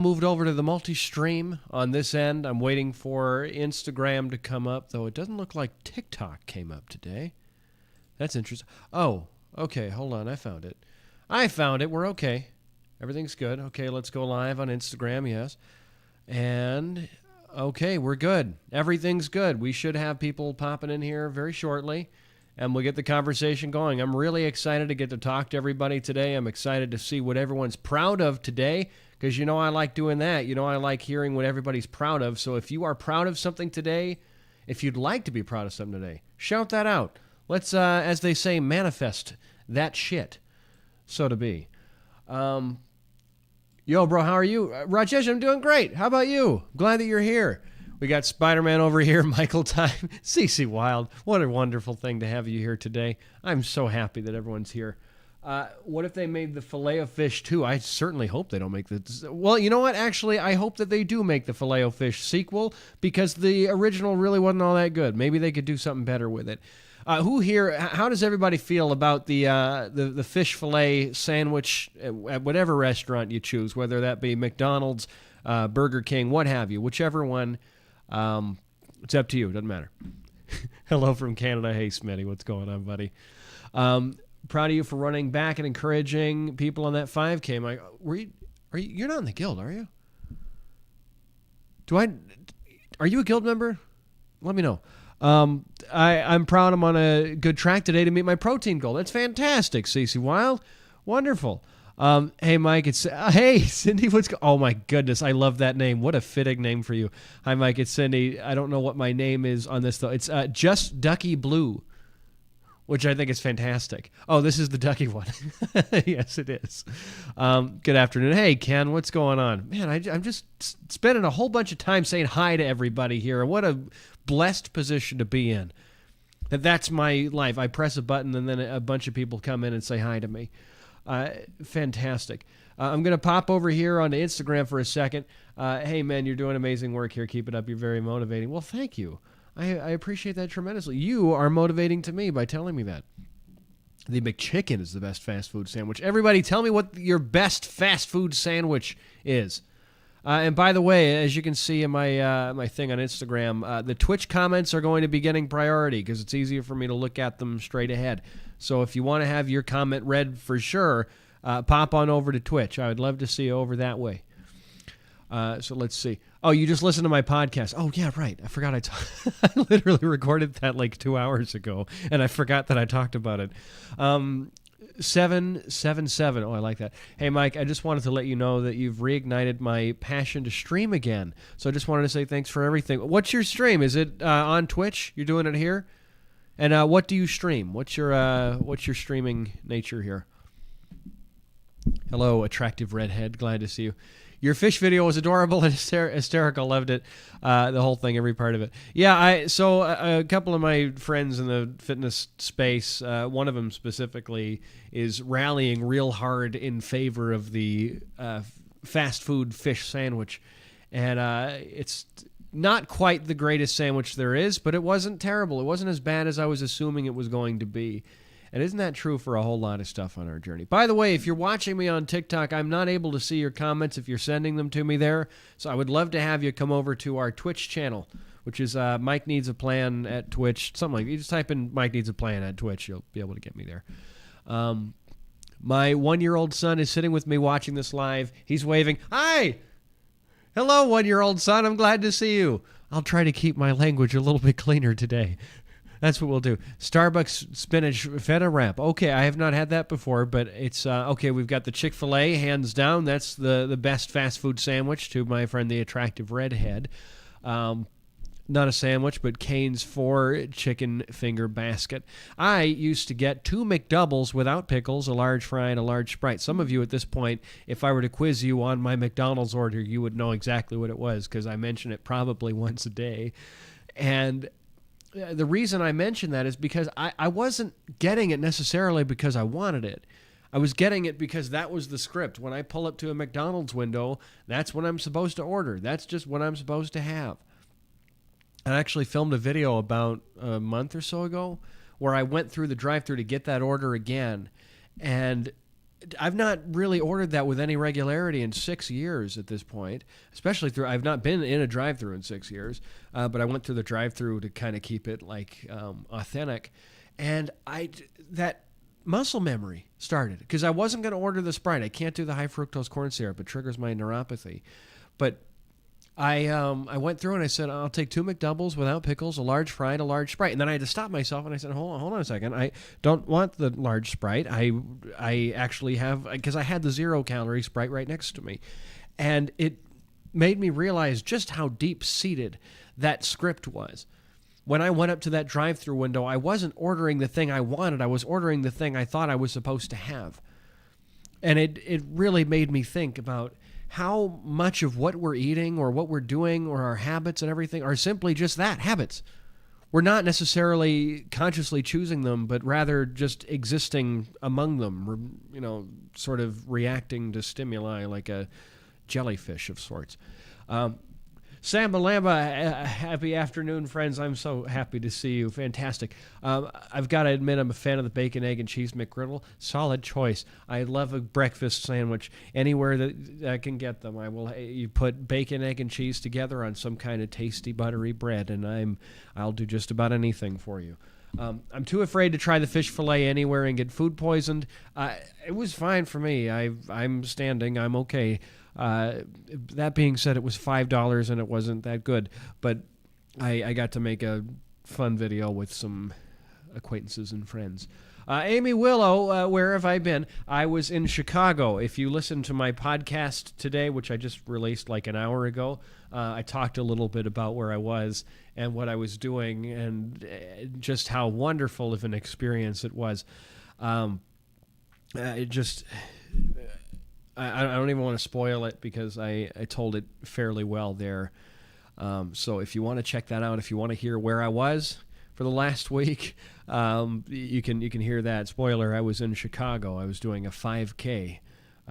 Moved over to the multi-stream on this end. I'm waiting for Instagram to come up, though it doesn't look like TikTok came up today. That's interesting. Oh, okay, hold on. I found it. We're okay. Everything's good. Okay, let's go live on Instagram, yes. And, okay, we're good. Everything's good. We should have people popping in here very shortly, and we'll get the conversation going. I'm really excited to get to talk to everybody today. I'm excited to see what everyone's proud of today, because you know I like doing that. You know I like hearing what everybody's proud of. So if you are proud of something today, if you'd like to be proud of something today, shout that out. Let's, as they say, manifest that shit, so to be. Yo, bro, how are you? Rajesh, I'm doing great. How about you? Glad that you're here. We got Spider-Man over here, Michael Time, CC Wild. What a wonderful thing to have you here today. I'm so happy that everyone's here. What if they made the Filet-O-Fish 2? I certainly hope they don't make the... Well, you know what? Actually, I hope that they do make the Filet-O-Fish sequel, because the original really wasn't all that good. Maybe they could do something better with it. Who here, how does everybody feel about the fish fillet sandwich at whatever restaurant you choose, whether that be McDonald's, Burger King, what have you, whichever one, it's up to you, doesn't matter. Hello from Canada. Hey, Smitty, what's going on, buddy? Proud of you for running back and encouraging people on that 5K. Mike, you're not in the guild, are you? Are you a guild member? Let me know. I'm proud I'm on a good track today to meet my protein goal. That's fantastic, CC Wild. Wonderful. Hey, Mike, hey, Cindy, oh my goodness, I love that name. What a fitting name for you. Hi, Mike, it's Cindy. I don't know what my name is on this, though. It's Just Ducky Blue, which I think is fantastic. Oh, this is the Ducky one. Yes, it is. Good afternoon. Hey, Ken, what's going on? Man, I'm just spending a whole bunch of time saying hi to everybody here. What a blessed position to be in. That's my life. I press a button and then a bunch of people come in and say hi to me. Fantastic. I'm going to pop over here onto Instagram for a second. Hey, man, you're doing amazing work here. Keep it up. You're very motivating. Well, thank you. I appreciate that tremendously. You are motivating to me by telling me that. The McChicken is the best fast food sandwich. Everybody, tell me what your best fast food sandwich is. And by the way, as you can see in my my thing on Instagram, the Twitch comments are going to be getting priority because it's easier for me to look at them straight ahead. So if you want to have your comment read for sure, pop on over to Twitch. I would love to see you over that way. So let's see. Oh, you just listened to my podcast. Oh, yeah, right. I forgot I literally recorded that like 2 hours ago, and I forgot that I talked about it. 777. Oh, I like that. Hey, Mike, I just wanted to let you know that you've reignited my passion to stream again. So I just wanted to say thanks for everything. What's your stream? Is it on Twitch? You're doing it here? And what do you stream? What's your streaming nature here? Hello, attractive redhead. Glad to see you. Your fish video was adorable and hysterical. Loved it. The whole thing, every part of it. Yeah, so a couple of my friends in the fitness space, one of them specifically, is rallying real hard in favor of the fast food fish sandwich. And it's not quite the greatest sandwich there is, but it wasn't terrible. It wasn't as bad as I was assuming it was going to be. And isn't that true for a whole lot of stuff on our journey? By the way, if you're watching me on TikTok, I'm not able to see your comments if you're sending them to me there. So I would love to have you come over to our Twitch channel, which is Mike Needs a Plan at Twitch. Something like that. You just type in Mike Needs a Plan at Twitch. You'll be able to get me there. My 1-year-old son is sitting with me watching this live. He's waving. Hi! Hello, 1-year-old son. I'm glad to see you. I'll try to keep my language a little bit cleaner today. That's what we'll do. Starbucks spinach feta wrap. Okay, I have not had that before, but it's okay. We've got the Chick-fil-A, hands down. That's the best fast food sandwich to my friend, the attractive redhead. Not a sandwich, but Cane's 4 chicken finger basket. I used to get 2 McDoubles without pickles, a large fry, and a large Sprite. Some of you at this point, if I were to quiz you on my McDonald's order, you would know exactly what it was because I mention it probably once a day. And the reason I mention that is because I wasn't getting it necessarily because I wanted it. I was getting it because that was the script. When I pull up to a McDonald's window, that's what I'm supposed to order. That's just what I'm supposed to have. I actually filmed a video about a month or so ago where I went through the drive-thru to get that order again. And I've not really ordered that with any regularity in 6 years at this point, especially I've not been in a drive-through in 6 years, but I went through the drive-through to kind of keep it like authentic. And that muscle memory started because I wasn't going to order the Sprite. I can't do the high fructose corn syrup. It triggers my neuropathy. But I went through and I said, I'll take 2 McDoubles without pickles, a large fry, and a large Sprite. And then I had to stop myself and I said, hold on a second. I don't want the large Sprite. I actually have, because I had the 0-calorie Sprite right next to me. And it made me realize just how deep-seated that script was. When I went up to that drive-through window, I wasn't ordering the thing I wanted. I was ordering the thing I thought I was supposed to have. And it really made me think about how much of what we're eating or what we're doing or our habits and everything are simply just that, habits. We're not necessarily consciously choosing them, but rather just existing among them, sort of reacting to stimuli like a jellyfish of sorts. Samba Lamba, happy afternoon, friends. I'm so happy to see you. Fantastic. I've got to admit, I'm a fan of the bacon, egg, and cheese McGriddle. Solid choice. I love a breakfast sandwich anywhere that I can get them. You put bacon, egg, and cheese together on some kind of tasty, buttery bread, and I'll do just about anything for you. I'm too afraid to try the fish fillet anywhere and get food poisoned. It was fine for me. I'm standing. I'm okay. That being said, it was $5 and it wasn't that good. But I got to make a fun video with some acquaintances and friends. Amy Willow, where have I been? I was in Chicago. If you listen to my podcast today, which I just released like an hour ago, I talked a little bit about where I was and what I was doing and just how wonderful of an experience it was. I don't even want to spoil it because I told it fairly well there. So if you want to check that out, if you want to hear where I was for the last week, you can hear that. Spoiler, I was in Chicago. I was doing a 5K,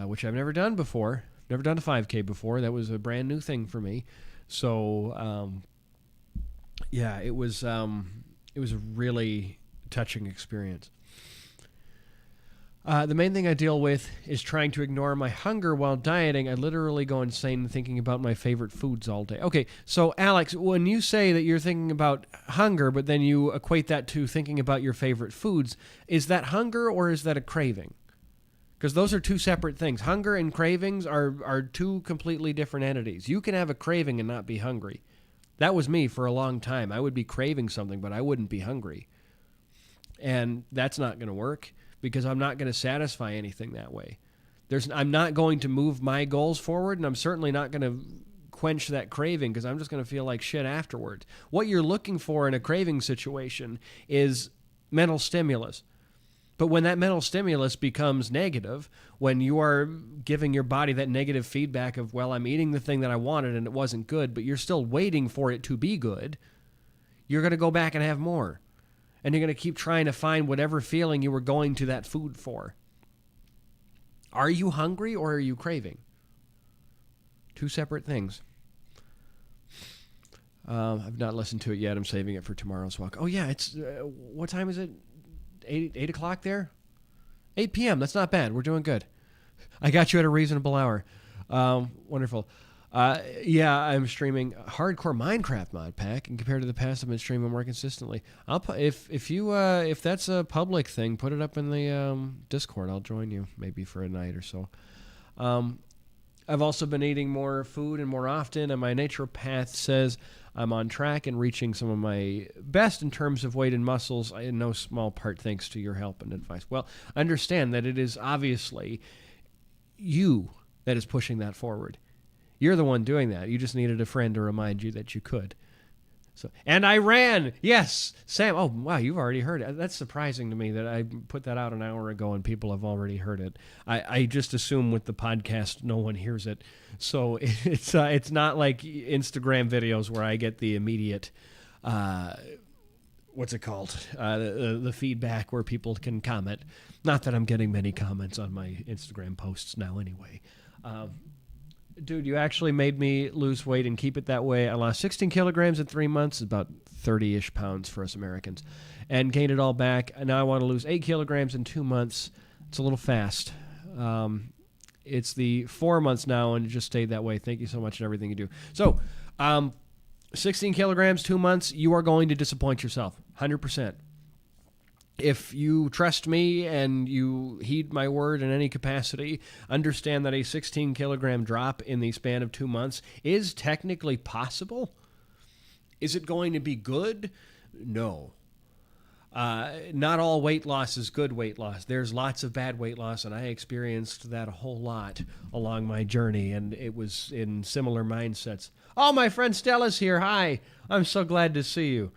which I've never done before. Never done a 5K before. That was a brand new thing for me. So, it was a really touching experience. The main thing I deal with is trying to ignore my hunger while dieting. I literally go insane thinking about my favorite foods all day. Okay, so Alex, when you say that you're thinking about hunger, but then you equate that to thinking about your favorite foods, is that hunger or is that a craving? Because those are two separate things. Hunger and cravings are two completely different entities. You can have a craving and not be hungry. That was me for a long time. I would be craving something, but I wouldn't be hungry. And that's not going to work, because I'm not going to satisfy anything that way. I'm not going to move my goals forward, and I'm certainly not going to quench that craving because I'm just going to feel like shit afterwards. What you're looking for in a craving situation is mental stimulus. But when that mental stimulus becomes negative, when you are giving your body that negative feedback of, well, I'm eating the thing that I wanted and it wasn't good, but you're still waiting for it to be good, you're going to go back and have more. And you're going to keep trying to find whatever feeling you were going to that food for. Are you hungry or are you craving? Two separate things. I've not listened to it yet. I'm saving it for tomorrow's walk. Oh, yeah. It's what time is it? 8 o'clock there? 8 p.m. That's not bad. We're doing good. I got you at a reasonable hour. Wonderful. I'm streaming hardcore Minecraft mod pack, and compared to the past, I've been streaming more consistently. If that's a public thing, put it up in the Discord. I'll join you maybe for a night or so. I've also been eating more food and more often, and my naturopath says I'm on track and reaching some of my best in terms of weight and muscles, in no small part thanks to your help and advice. Well, understand that it is obviously you that is pushing that forward. You're the one doing that. You just needed a friend to remind you that you could. And I ran. Yes, Sam. Oh, wow, you've already heard it. That's surprising to me that I put that out an hour ago and people have already heard it. I just assume with the podcast no one hears it. So it's not like Instagram videos where I get the immediate, what's it called? The feedback where people can comment. Not that I'm getting many comments on my Instagram posts now anyway. Dude, you actually made me lose weight and keep it that way. I lost 16 kilograms in 3 months, about 30-ish pounds for us Americans, and gained it all back. And now I want to lose 8 kilograms in 2 months. It's a little fast. It's the 4 months now, and it just stayed that way. Thank you so much and everything you do. So, 16 kilograms, 2 months, you are going to disappoint yourself, 100%. If you trust me and you heed my word in any capacity, understand that a 16 kilogram drop in the span of 2 months is technically possible. Is it going to be good? No. Not all weight loss is good weight loss. There's lots of bad weight loss, and I experienced that a whole lot along my journey, and it was in similar mindsets. Oh, my friend Stella's here. Hi. I'm so glad to see you.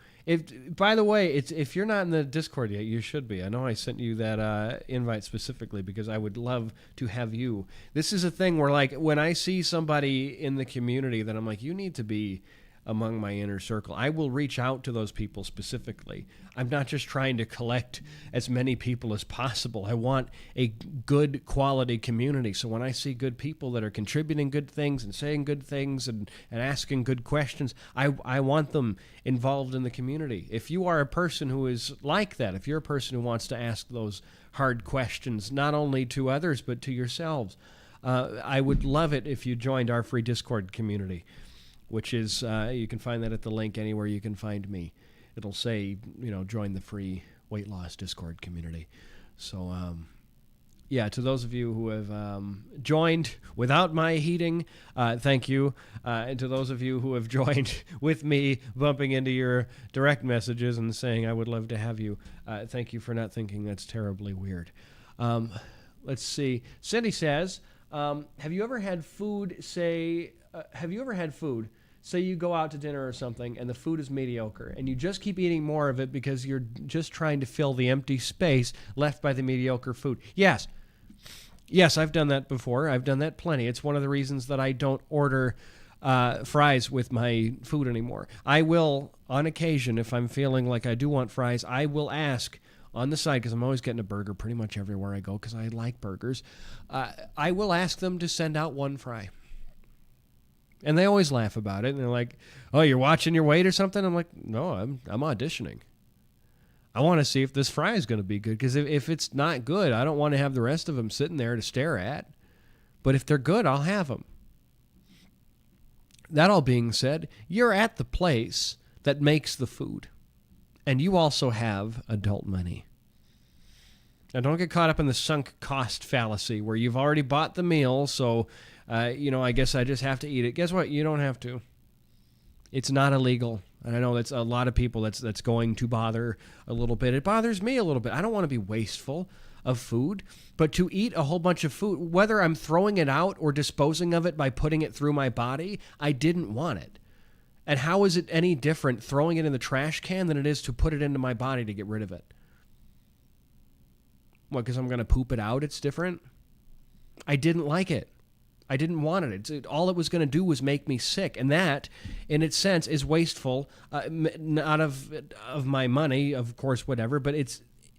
By the way, if you're not in the Discord yet, you should be. I know I sent you that invite specifically because I would love to have you. This is a thing where, like, when I see somebody in the community that I'm like, you need to be among my inner circle, I will reach out to those people specifically. I'm not just trying to collect as many people as possible. I want a good quality community. So when I see good people that are contributing good things and saying good things and asking good questions, I want them involved in the community. If you are a person who is like that, if you're a person who wants to ask those hard questions, not only to others but to yourselves, I would love it if you joined our free Discord community, which is, you can find that at the link anywhere you can find me. It'll say, join the free weight loss Discord community. So, to those of you who have joined without my heeding, thank you. And to those of you who have joined with me bumping into your direct messages and saying, I would love to have you, thank you for not thinking that's terribly weird. Let's see. Cindy says, have you ever had food, say you go out to dinner or something and the food is mediocre and you just keep eating more of it because you're just trying to fill the empty space left by the mediocre food? Yes, I've done that before. I've done that plenty. It's one of the reasons that I don't order fries with my food anymore. I will, on occasion, if I'm feeling like I do want fries, I will ask on the side, because I'm always getting a burger pretty much everywhere I go because I like burgers. I will ask them to send out one fry. And they always laugh about it. And they're like, oh, you're watching your weight or something? I'm like, no, I'm auditioning. I want to see if this fry is going to be good. Because if it's not good, I don't want to have the rest of them sitting there to stare at. But if they're good, I'll have them. That all being said, you're at the place that makes the food. And you also have adult money. Now, don't get caught up in the sunk cost fallacy where you've already bought the meal, so I guess I just have to eat it. Guess what? You don't have to. It's not illegal. And I know that's a lot of people that's going to bother a little bit. It bothers me a little bit. I don't want to be wasteful of food, but to eat a whole bunch of food, whether I'm throwing it out or disposing of it by putting it through my body, I didn't want it. And how is it any different throwing it in the trash can than it is to put it into my body to get rid of it? What, because I'm going to poop it out, it's different? I didn't like it. I didn't want it. All it was going to do was make me sick. And that, in its sense, is wasteful, not of my money, of course, whatever, but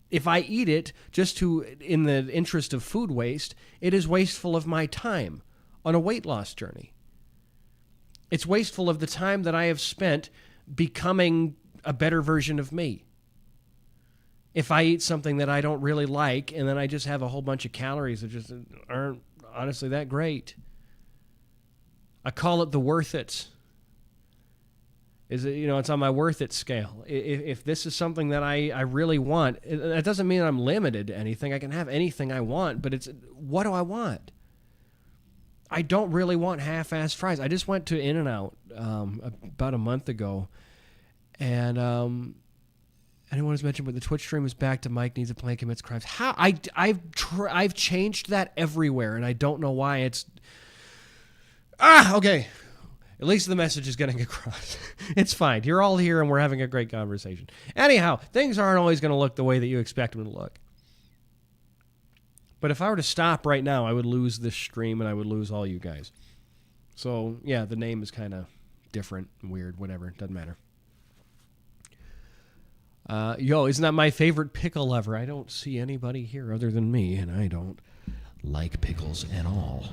if I eat it just in the interest of food waste, it is wasteful of my time on a weight loss journey. It's wasteful of the time that I have spent becoming a better version of me. If I eat something that I don't really like and then I just have a whole bunch of calories that just aren't honestly that great. I call it the worth it. It's on my worth it scale. If this is something that I really want, that doesn't mean I'm limited to anything. I can have anything I want, but it's what do I want? I don't really want half-assed fries. I just went to In-N-Out about a month ago, and anyone who's mentioned, but the Twitch stream is back to Mike needs a plan, commits crimes. How I've changed that everywhere, and I don't know why. It's okay. At least the message is getting across. It's fine. You're all here, and we're having a great conversation. Anyhow, things aren't always going to look the way that you expect them to look. But if I were to stop right now, I would lose this stream and I would lose all you guys. So, yeah, the name is kind of different and weird, whatever. Doesn't matter. Isn't that my favorite pickle ever? I don't see anybody here other than me, and I don't like pickles at all.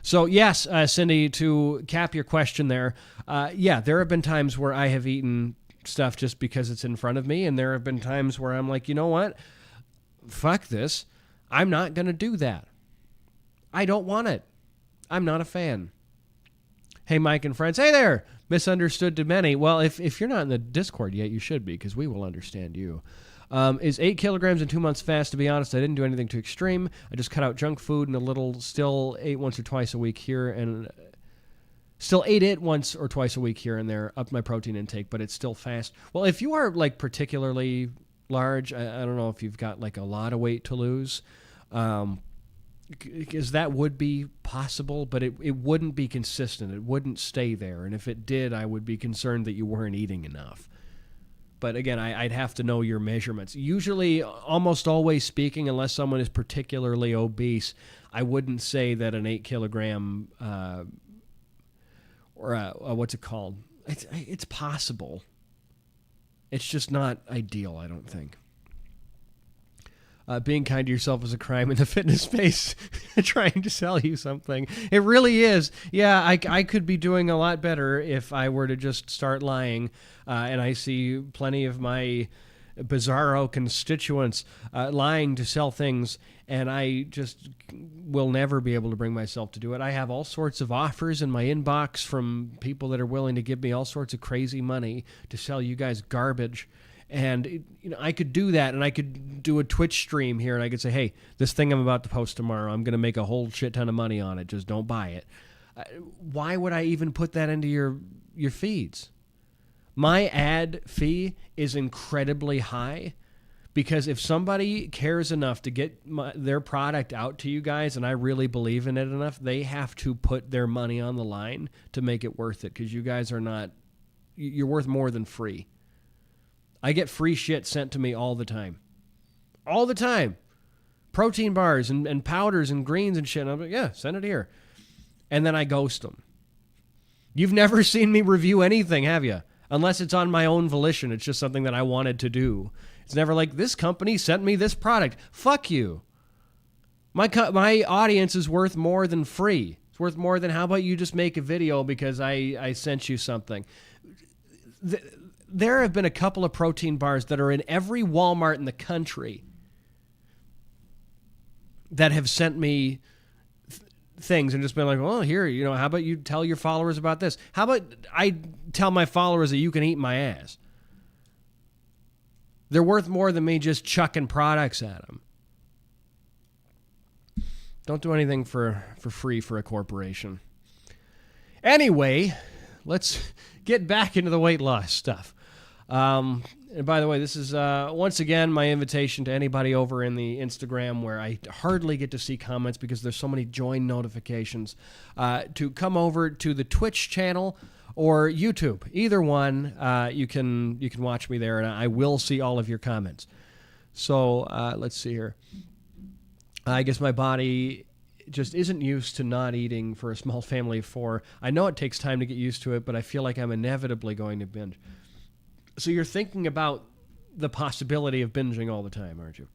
So, yes, Cindy, to cap your question there, there have been times where I have eaten stuff just because it's in front of me, and there have been times where I'm like, you know what? Fuck this. I'm not going to do that. I don't want it. I'm not a fan. Hey, Mike and friends. Hey there. Misunderstood to many. Well, if you're not in the Discord yet, you should be, because we will understand you. Is 8 kilograms in 2 months fast? To be honest, I didn't do anything too extreme. I just cut out junk food and a little, still ate once or twice a week here, and still ate it once or twice a week here and there, upped my protein intake, but it's still fast. Well, if you are like particularly large, I don't know if you've got like a lot of weight to lose, because that would be possible, but it wouldn't be consistent. It wouldn't stay there. And if it did, I would be concerned that you weren't eating enough. But again, I'd have to know your measurements. Usually, almost always speaking, unless someone is particularly obese, I wouldn't say that an 8 kilogram, what's it called? It's possible. It's just not ideal, I don't think. Being kind to yourself is a crime in the fitness space. Trying to sell you something. It really is. Yeah, I could be doing a lot better if I were to just start lying. And I see plenty of my bizarro constituents lying to sell things, and I just will never be able to bring myself to do it. I have all sorts of offers in my inbox from people that are willing to give me all sorts of crazy money to sell you guys garbage. And I could do that, and I could do a Twitch stream here, and I could say, hey, this thing I'm about to post tomorrow, I'm going to make a whole shit ton of money on it. Just don't buy it. Why would I even put that into your feeds? My ad fee is incredibly high, because if somebody cares enough to get their product out to you guys, and I really believe in it enough, they have to put their money on the line to make it worth it, because you guys are not, you're worth more than free. I get free shit sent to me all the time. All the time. Protein bars and powders and greens and shit. And I'm like, yeah, send it here. And then I ghost them. You've never seen me review anything, have you? Unless it's on my own volition. It's just something that I wanted to do. It's never like, this company sent me this product. Fuck you. My audience is worth more than free. It's worth more than, how about you just make a video because I sent you something. There have been a couple of protein bars that are in every Walmart in the country that have sent me things and just been like, well, here, how about you tell your followers about this? How about I tell my followers that you can eat my ass? They're worth more than me just chucking products at them. Don't do anything for free for a corporation. Anyway, let's get back into the weight loss stuff. And by the way, this is once again my invitation to anybody over in the Instagram, where I hardly get to see comments because there's so many join notifications, to come over to the Twitch channel or YouTube. Either one, you can watch me there, and I will see all of your comments. So let's see here. I guess my body just isn't used to not eating for a small family of 4. I know it takes time to get used to it, but I feel like I'm inevitably going to binge. So you're thinking about the possibility of binging all the time, aren't you?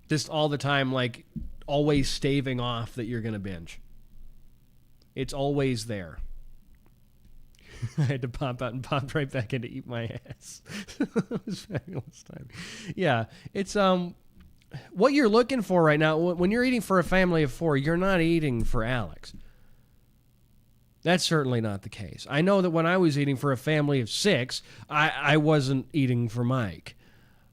Just all the time, like always staving off that you're going to binge. It's always there. I had to pop out and pop right back in to eat my ass. It was a fabulous time. Yeah, it's what you're looking for right now. When you're eating for a family of 4, you're not eating for Alex. That's certainly not the case. I know that when I was eating for a family of 6, I wasn't eating for Mike.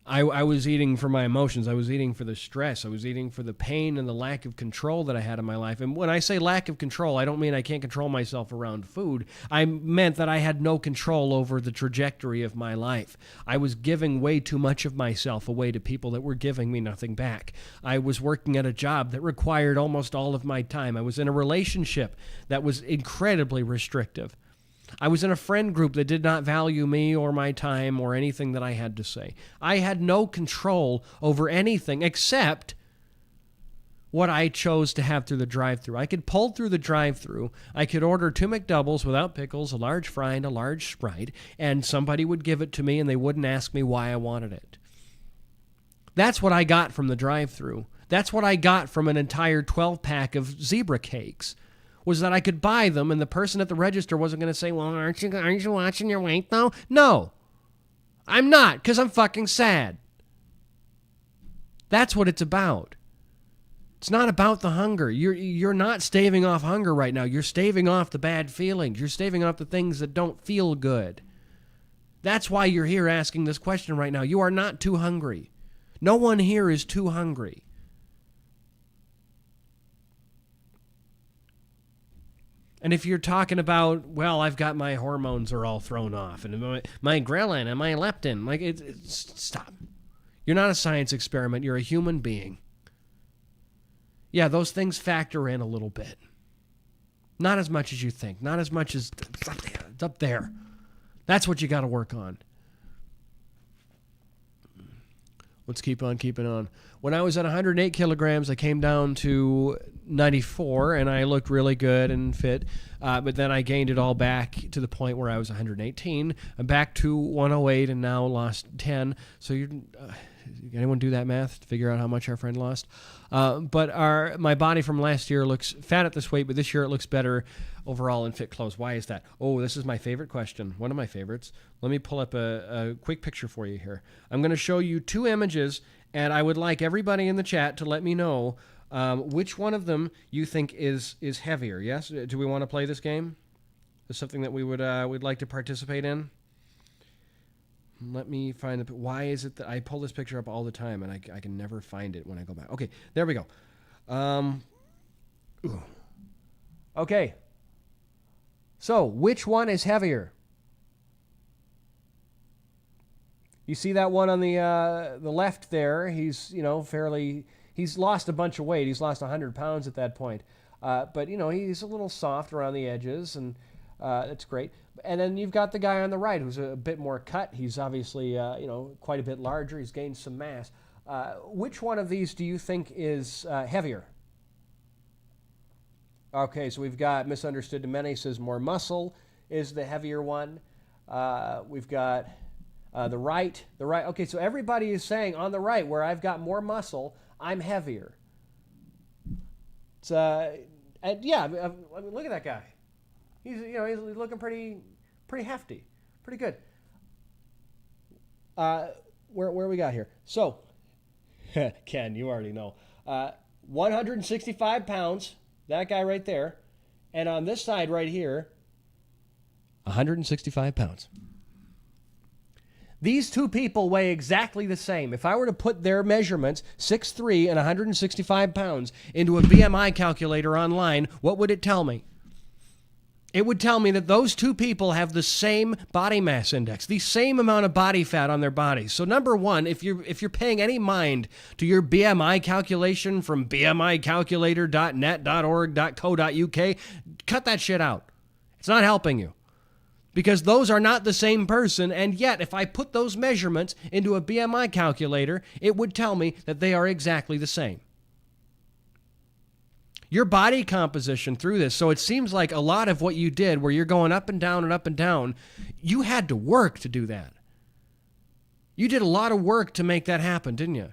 I was eating for my emotions. I was eating for the stress. I was eating for the pain and the lack of control that I had in my life. And when I say lack of control, I don't mean I can't control myself around food. I meant that I had no control over the trajectory of my life. I was giving way too much of myself away to people that were giving me nothing back. I was working at a job that required almost all of my time. I was in a relationship that was incredibly restrictive. I was in a friend group that did not value me or my time or anything that I had to say. I had no control over anything except what I chose to have through the drive-thru. I could pull through the drive-thru. I could order 2 McDoubles without pickles, a large fry, and a large Sprite, and somebody would give it to me and they wouldn't ask me why I wanted it. That's what I got from the drive-thru. That's what I got from an entire 12-pack of zebra cakes. Was that I could buy them, and the person at the register wasn't going to say, well, aren't you watching your weight, though? No, I'm not, because I'm fucking sad. That's what it's about. It's not about the hunger. You're not staving off hunger right now. You're staving off the bad feelings. You're staving off the things that don't feel good. That's why you're here asking this question right now. You are not too hungry. No one here is too hungry. And if you're talking about, well, I've got my hormones are all thrown off, and my ghrelin and my leptin, like, stop. You're not a science experiment. You're a human being. Yeah, those things factor in a little bit. Not as much as you think. Not as much as it's up there. That's what you got to work on. Let's keep on keeping on. When I was at 108 kilograms, I came down to 94, and I looked really good and fit. But then I gained it all back to the point where I was 118. I'm back to 108 and now lost 10. So anyone do that math to figure out how much our friend lost? But my body from last year looks fat at this weight, but this year it looks better overall in fit clothes. Why is that? Oh, this is my favorite question. One of my favorites. Let me pull up a quick picture for you here. I'm going to show you two images, and I would like everybody in the chat to let me know which one of them you think is heavier. Yes? Do we want to play this game? Is something that we'd like to participate in? Let me find the... Why is it that I pull this picture up all the time and I can never find it when I go back? Okay, there we go. Okay. So, which one is heavier? You see that one on the left there? He's, he's lost a bunch of weight. He's lost 100 pounds at that point. But, he's a little soft around the edges, and that's great. And then you've got the guy on the right who's a bit more cut. He's obviously, quite a bit larger. He's gained some mass. Which one of these do you think is heavier? Okay, so we've got Misunderstood to Many says more muscle is the heavier one. We've got the right. Okay, so everybody is saying on the right, where I've got more muscle, I'm heavier. It's and yeah, I mean, look at that guy. He's looking pretty hefty, pretty good. Where we got here? So, Ken, you already know. 165 pounds. That guy right there. And on this side right here, 165 pounds. These two people weigh exactly the same. If I were to put their measurements, 6'3" and 165 pounds, into a BMI calculator online, what would it tell me? It would tell me that those two people have the same body mass index, the same amount of body fat on their bodies. So number one, if you're paying any mind to your BMI calculation from bmicalculator.net.org.co.uk, cut that shit out. It's not helping you. Because those are not the same person, and yet if I put those measurements into a BMI calculator, it would tell me that they are exactly the same. Your body composition through this, so it seems like a lot of what you did where you're going up and down and up and down, you had to work to do that. You did a lot of work to make that happen, didn't you?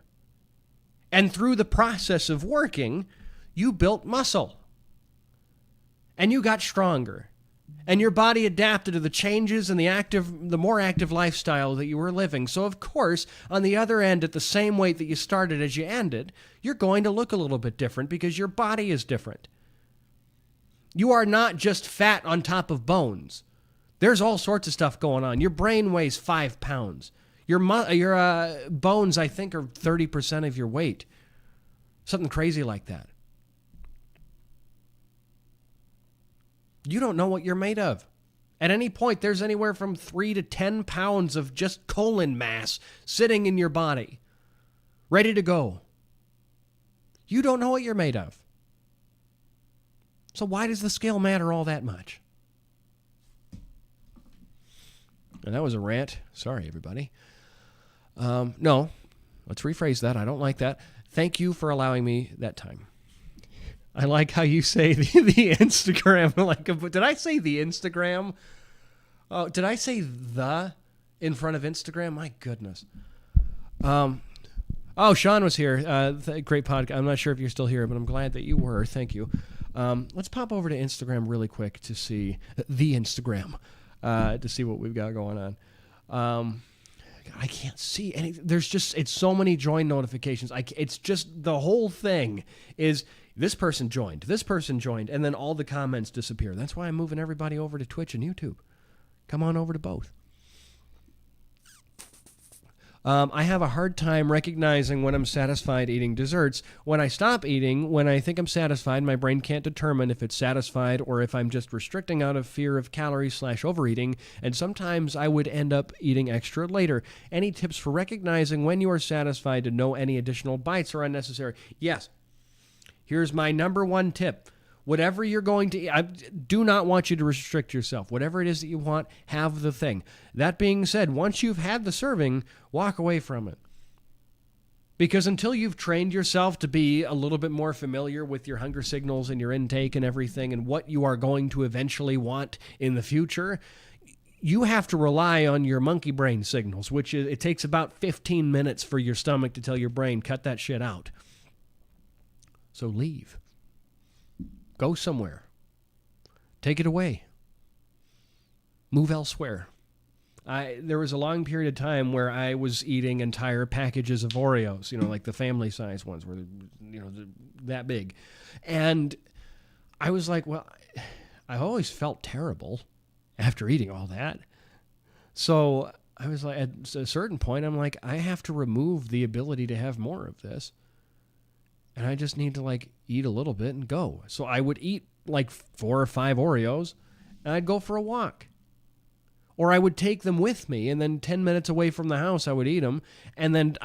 And through the process of working, you built muscle. And you got stronger. And your body adapted to the changes and the more active lifestyle that you were living. So, of course, on the other end, at the same weight that you started as you ended, you're going to look a little bit different because your body is different. You are not just fat on top of bones. There's all sorts of stuff going on. Your brain weighs 5 pounds. Your bones, I think, are 30% of your weight. Something crazy like that. You don't know what you're made of. At any point, there's anywhere from 3 to 10 pounds of just colon mass sitting in your body, ready to go. You don't know what you're made of. So why does the scale matter all that much? And that was a rant. Sorry, everybody. No, let's rephrase that. I don't like that. Thank you for allowing me that time. I like how you say the Instagram. Did I say the Instagram? Oh, did I say the in front of Instagram? My goodness. Sean was here. Great podcast. I'm not sure if you're still here, but I'm glad that you were. Thank you. Let's pop over to Instagram really quick to see the Instagram, to see what we've got going on. God, I can't see anything. It's so many join notifications. It's just the whole thing is this person joined, and then all the comments disappear. That's why I'm moving everybody over to Twitch and YouTube. Come on over to both. I have a hard time recognizing when I'm satisfied eating desserts. When I stop eating, when I think I'm satisfied, my brain can't determine if it's satisfied or if I'm just restricting out of fear of calories/overeating, and sometimes I would end up eating extra later. Any tips for recognizing when you are satisfied to know any additional bites are unnecessary? Yes. Here's my number one tip. Whatever you're going to eat, I do not want you to restrict yourself. Whatever it is that you want, have the thing. That being said, once you've had the serving, walk away from it. Because until you've trained yourself to be a little bit more familiar with your hunger signals and your intake and everything and what you are going to eventually want in the future, you have to rely on your monkey brain signals, which it takes about 15 minutes for your stomach to tell your brain, cut that shit out. So leave. Go somewhere. Take it away. Move elsewhere. There was a long period of time where I was eating entire packages of Oreos, like the family size ones where, that big. And I was like, well, I always felt terrible after eating all that. So I was like, at a certain point, I'm like, I have to remove the ability to have more of this. And I just need to eat a little bit and go. So I would eat 4 or 5 Oreos and I'd go for a walk. Or I would take them with me and then 10 minutes away from the house, I would eat them. And then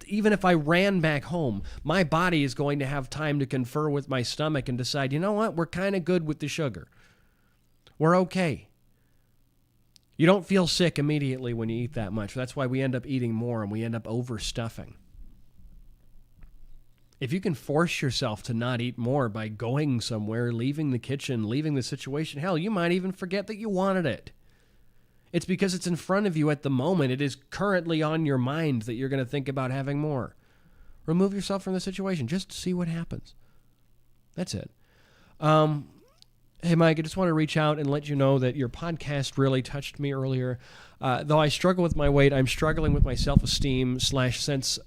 even if I ran back home, my body is going to have time to confer with my stomach and decide, you know what? We're kind of good with the sugar. We're okay. You don't feel sick immediately when you eat that much. That's why we end up eating more and we end up overstuffing. If you can force yourself to not eat more by going somewhere, leaving the kitchen, leaving the situation, hell, you might even forget that you wanted it. It's because it's in front of you at the moment. It is currently on your mind that you're going to think about having more. Remove yourself from the situation. Just see what happens. That's it. Hey, Mike, I just want to reach out and let you know that your podcast really touched me earlier. Though I struggle with my weight, I'm struggling with my self-esteem / sense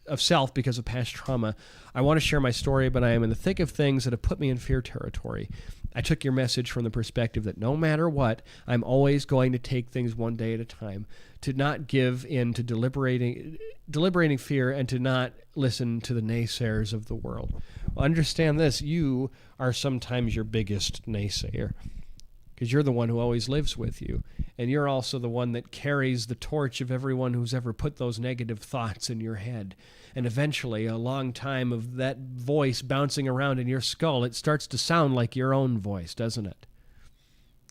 of self because of past trauma. I want to share my story, but I am in the thick of things that have put me in fear territory. I took your message from the perspective that no matter what, I'm always going to take things one day at a time, to not give in to deliberating fear and to not listen to the naysayers of the world. Understand this, you are sometimes your biggest naysayer, because you're the one who always lives with you. And you're also the one that carries the torch of everyone who's ever put those negative thoughts in your head. And eventually, a long time of that voice bouncing around in your skull, it starts to sound like your own voice, doesn't it?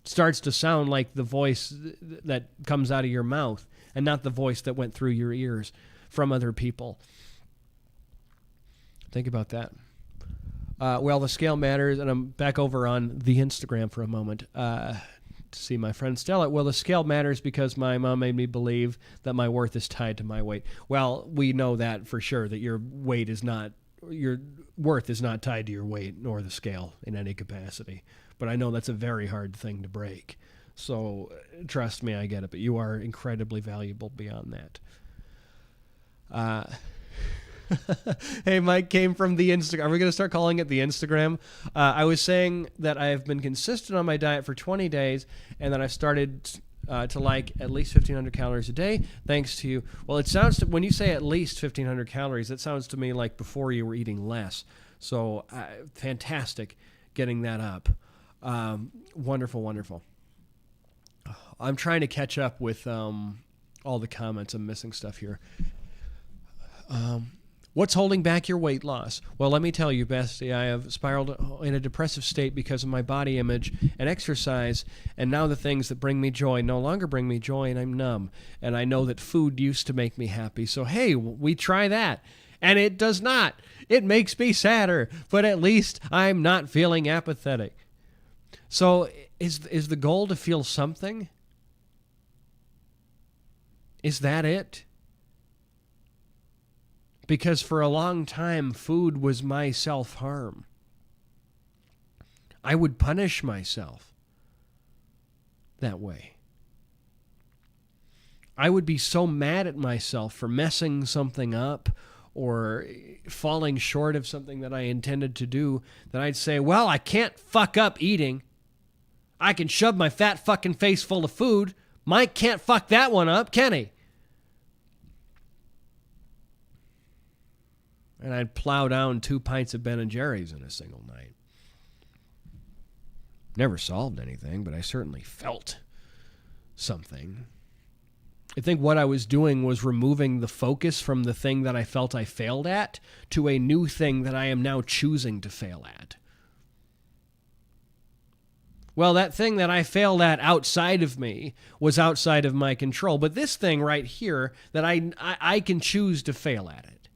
It starts to sound like the voice that comes out of your mouth and not the voice that went through your ears from other people. Think about that. Well, the scale matters, and I'm back over on the Instagram for a moment to see my friend Stella. Well, the scale matters because my mom made me believe that my worth is tied to my weight. Well, we know that for sure, that your worth is not tied to your weight nor the scale in any capacity. But I know that's a very hard thing to break. So trust me, I get it. But you are incredibly valuable beyond that. Hey, Mike came from the Instagram. Are we going to start calling it the Instagram? I was saying that I have been consistent on my diet for 20 days and that I've started to like at least 1,500 calories a day, thanks to you. Well, it sounds to, when you say at least 1,500 calories, it sounds to me like before you were eating less. So fantastic getting that up. Wonderful, wonderful. I'm trying to catch up with all the comments. I'm missing stuff here. What's holding back your weight loss? Well, let me tell you, Bestie, I have spiraled in a depressive state because of my body image and exercise, and now the things that bring me joy no longer bring me joy, and I'm numb. And I know that food used to make me happy, so hey, we try that. And it does not. It makes me sadder, but at least I'm not feeling apathetic. So is the goal to feel something? Is that it? Because for a long time, food was my self-harm. I would punish myself that way. I would be so mad at myself for messing something up or falling short of something that I intended to do that I'd say, well, I can't fuck up eating. I can shove my fat fucking face full of food. Mike can't fuck that one up, can he? And I'd plow down 2 pints of Ben & Jerry's in a single night. Never solved anything, but I certainly felt something. I think what I was doing was removing the focus from the thing that I felt I failed at to a new thing that I am now choosing to fail at. Well, that thing that I failed at outside of me was outside of my control. But this thing right here, that I can choose to fail at it.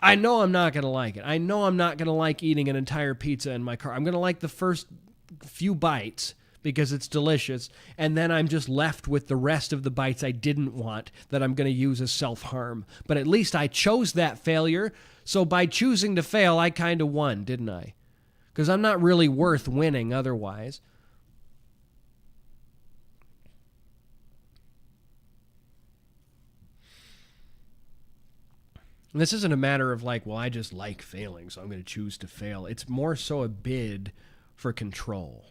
I know I'm not going to like it. I know I'm not going to like eating an entire pizza in my car. I'm going to like the first few bites because it's delicious, and then I'm just left with the rest of the bites I didn't want that I'm going to use as self-harm. But at least I chose that failure, so by choosing to fail, I kind of won, didn't I? Because I'm not really worth winning otherwise. And this isn't a matter of like, well, I just like failing, so I'm going to choose to fail. It's more so a bid for control.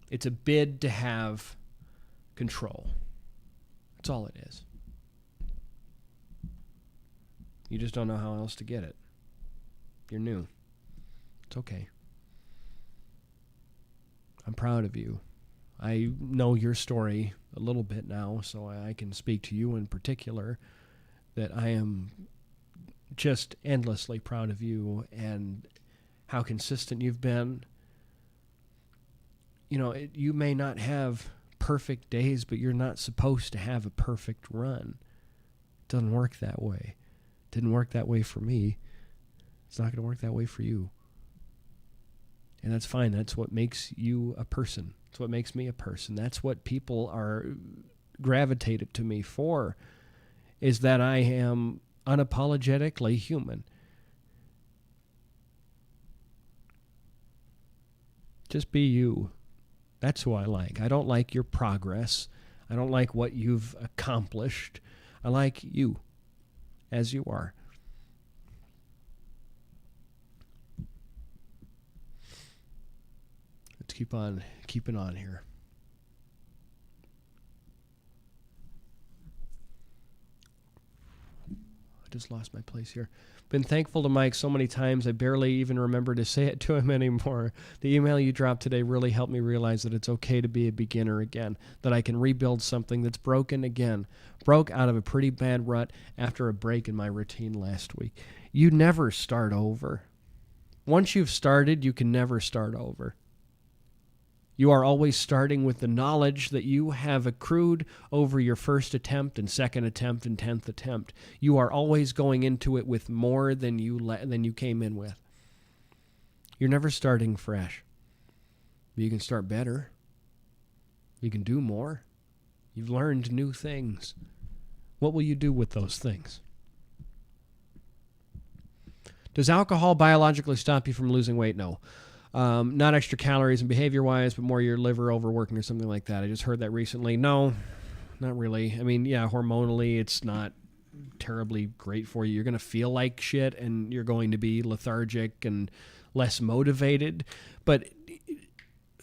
It's a bid to have control. That's all it is. You just don't know how else to get it. You're new. It's okay. I'm proud of you. I know your story a little bit now, so I can speak to you in particular, that I am just endlessly proud of you and how consistent you've been. You know, you may not have perfect days, but you're not supposed to have a perfect run. It doesn't work that way. It didn't work that way for me. It's not going to work that way for you. And that's fine. That's what makes you a person. That's what makes me a person. That's what people are gravitated to me for, is that I am unapologetically human. Just be you. That's who I like. I don't like your progress. I don't like what you've accomplished. I like you as you are. Let's keep on keeping on here. I just lost my place here. Been thankful to Mike so many times I barely even remember to say it to him anymore. The email you dropped today really helped me realize that it's okay to be a beginner again, that I can rebuild something that's broken again. Broke out of a pretty bad rut after a break in my routine last week. You never start over. Once you've started, you can never start over. You are always starting with the knowledge that you have accrued over your first attempt and second attempt and 10th attempt. You are always going into it with more than you came in with. You're never starting fresh. You can start better. You can do more. You've learned new things. What will you do with those things? Does alcohol biologically stop you from losing weight? No. Not extra calories and behavior-wise, but more your liver overworking or something like that. I just heard that recently. No, not really. I mean, yeah, hormonally, it's not terribly great for you. You're going to feel like shit, and you're going to be lethargic and less motivated. But